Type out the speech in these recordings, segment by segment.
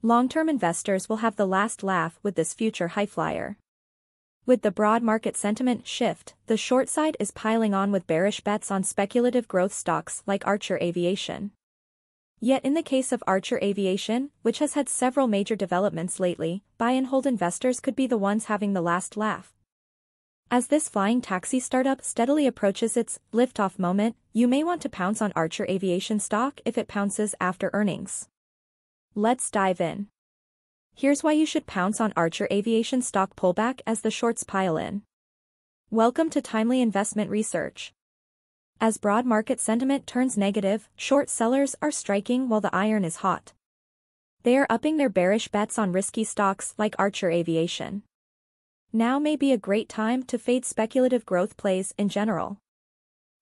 Long-term investors will have the last laugh with this future highflyer. With the broad market sentiment shift, the short side is piling on with bearish bets on speculative growth stocks like Archer Aviation. Yet in the case of Archer Aviation, which has had several major developments lately, buy-and-hold investors could be the ones having the last laugh. As this flying taxi startup steadily approaches its liftoff moment, you may want to pounce on Archer Aviation stock if it pounces after earnings. Let's dive in. Here's why you should pounce on Archer Aviation stock pullback as the shorts pile in. Welcome to Timely Investment Research. As broad market sentiment turns negative, short sellers are striking while the iron is hot. They are upping their bearish bets on risky stocks like Archer Aviation. Now may be a great time to fade speculative growth plays in general.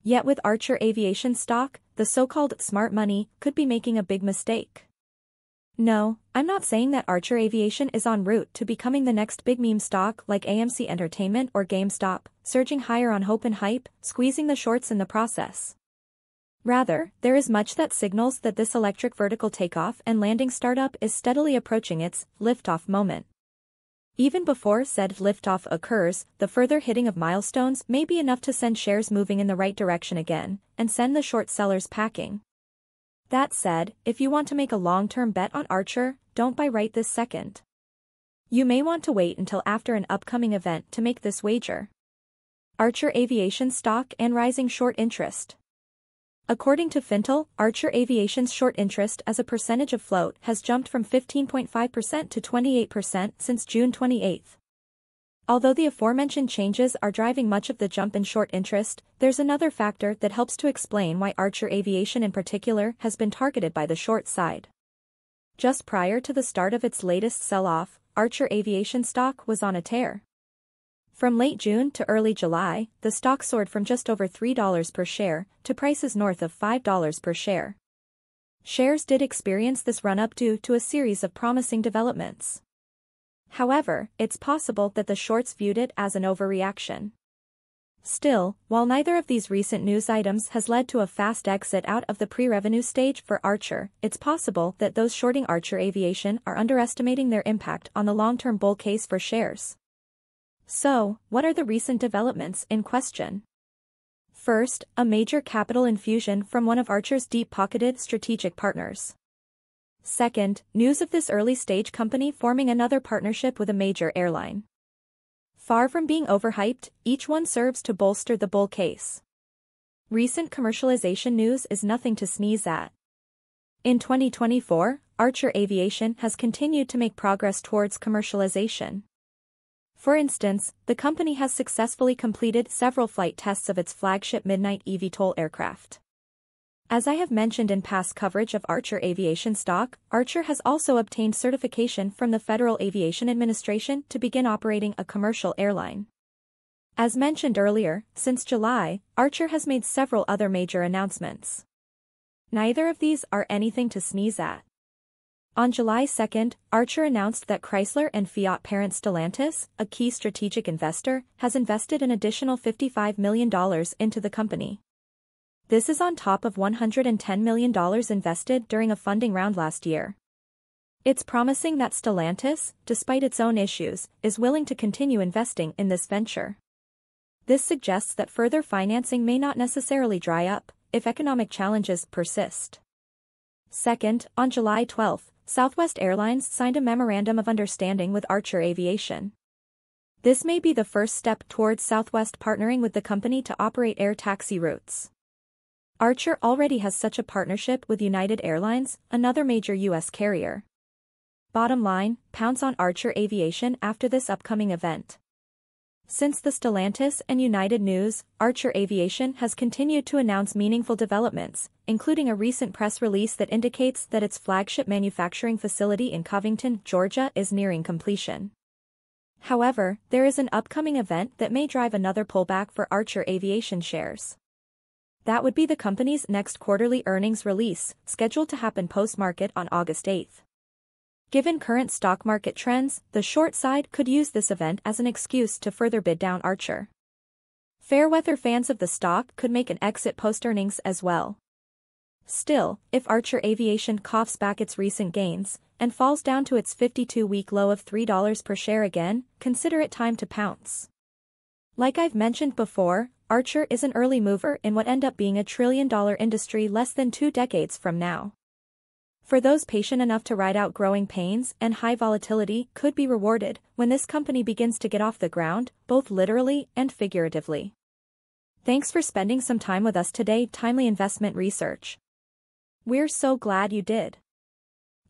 Yet with Archer Aviation stock, the so-called smart money could be making a big mistake. No, I'm not saying that Archer Aviation is en route to becoming the next big meme stock like AMC Entertainment or GameStop, surging higher on hope and hype, squeezing the shorts in the process. Rather, there is much that signals that this electric vertical takeoff and landing startup is steadily approaching its liftoff moment. Even before said liftoff occurs, the further hitting of milestones may be enough to send shares moving in the right direction again, and send the short sellers packing. That said, if you want to make a long-term bet on Archer, don't buy right this second. You may want to wait until after an upcoming event to make this wager. Archer Aviation stock and rising short interest. According to Fintel, Archer Aviation's short interest as a percentage of float has jumped from 15.5% to 28% since June 28. Although the aforementioned changes are driving much of the jump in short interest, there's another factor that helps to explain why Archer Aviation in particular has been targeted by the short side. Just prior to the start of its latest sell-off, Archer Aviation stock was on a tear. From late June to early July, the stock soared from just over $3 per share to prices north of $5 per share. Shares did experience this run-up due to a series of promising developments. However, it's possible that the shorts viewed it as an overreaction. Still, while neither of these recent news items has led to a fast exit out of the pre-revenue stage for Archer, it's possible that those shorting Archer Aviation are underestimating their impact on the long-term bull case for shares. So, what are the recent developments in question? First, a major capital infusion from one of Archer's deep-pocketed strategic partners. Second, news of this early-stage company forming another partnership with a major airline. Far from being overhyped, each one serves to bolster the bull case. Recent commercialization news is nothing to sneeze at. In 2024, Archer Aviation has continued to make progress towards commercialization. For instance, the company has successfully completed several flight tests of its flagship Midnight eVTOL aircraft. As I have mentioned in past coverage of Archer Aviation stock, Archer has also obtained certification from the Federal Aviation Administration to begin operating a commercial airline. As mentioned earlier, since July, Archer has made several other major announcements. Neither of these are anything to sneeze at. On July 2, Archer announced that Chrysler and Fiat parent Stellantis, a key strategic investor, has invested an additional $55 million into the company. This is on top of $110 million invested during a funding round last year. It's promising that Stellantis, despite its own issues, is willing to continue investing in this venture. This suggests that further financing may not necessarily dry up if economic challenges persist. Second, on July 12, Southwest Airlines signed a memorandum of understanding with Archer Aviation. This may be the first step towards Southwest partnering with the company to operate air taxi routes. Archer already has such a partnership with United Airlines, another major U.S. carrier. Bottom line, pounce on Archer Aviation after this upcoming event. Since the Stellantis and United news, Archer Aviation has continued to announce meaningful developments, including a recent press release that indicates that its flagship manufacturing facility in Covington, Georgia is nearing completion. However, there is an upcoming event that may drive another pullback for Archer Aviation shares. That would be the company's next quarterly earnings release, scheduled to happen post-market on August 8. Given current stock market trends, the short side could use this event as an excuse to further bid down Archer. Fairweather fans of the stock could make an exit post-earnings as well. Still, if Archer Aviation coughs back its recent gains, and falls down to its 52-week low of $3 per share again, consider it time to pounce. Like I've mentioned before, Archer is an early mover in what end up being a trillion-dollar industry less than 2 decades from now. For those patient enough to ride out growing pains and high volatility could be rewarded when this company begins to get off the ground, both literally and figuratively. Thanks for spending some time with us today, Timely Investment Research. We're so glad you did.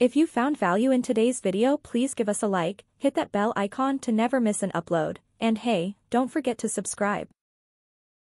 If you found value in today's video, please give us a like, hit that bell icon to never miss an upload, and hey, don't forget to subscribe.